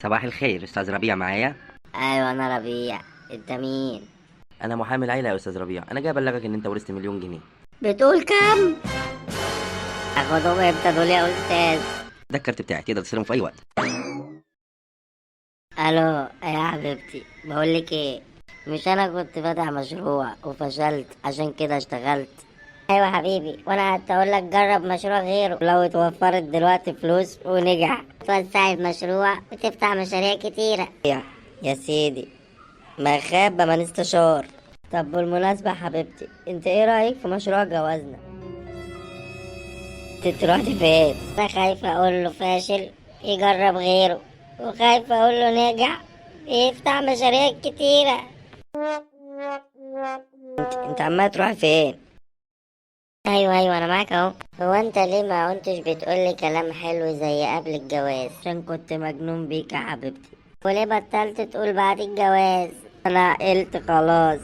صباح الخير، استاذ ربيع معايا. ايوه انا ربيع. انت مين؟ انا محامي العيله يا استاذ ربيع، انا جاي ابلغك ان انت ورثت مليون جنيه. بتقول كام؟ اخدهم امتى دول يا استاذ؟ ده الكارت بتاعي، تقدر تستلمه في اي وقت. الو يا حبيبتي، بقولك ايه، مش انا كنت فاتح مشروع وفشلت عشان كده اشتغلت؟ ايوه حبيبي، وانا قعدت اقول لك جرب مشروع غيره لو اتوفرت دلوقتي فلوس ونجح توسعي المشروع وتفتح مشاريع كتيرة. يا سيدي، ما خاب ما نستشار. طب بالمناسبة حبيبتي، انت ايه رأيك في مشروع جوازنا؟ تروحي فين؟ انا خايفة اقول له فاشل يجرب غيره، وخايفة اقول له ناجح يفتح مشاريع كتيرة. انت عمال تروحي فين؟ ايوه انا معاك اهو. هو انت ليه ما كنتش بتقولي كلام حلو زي قبل الجواز؟ عشان كنت مجنون بيك يا حبيبتي. وليه بطلت تقول بعد الجواز؟ انا عقلت خلاص.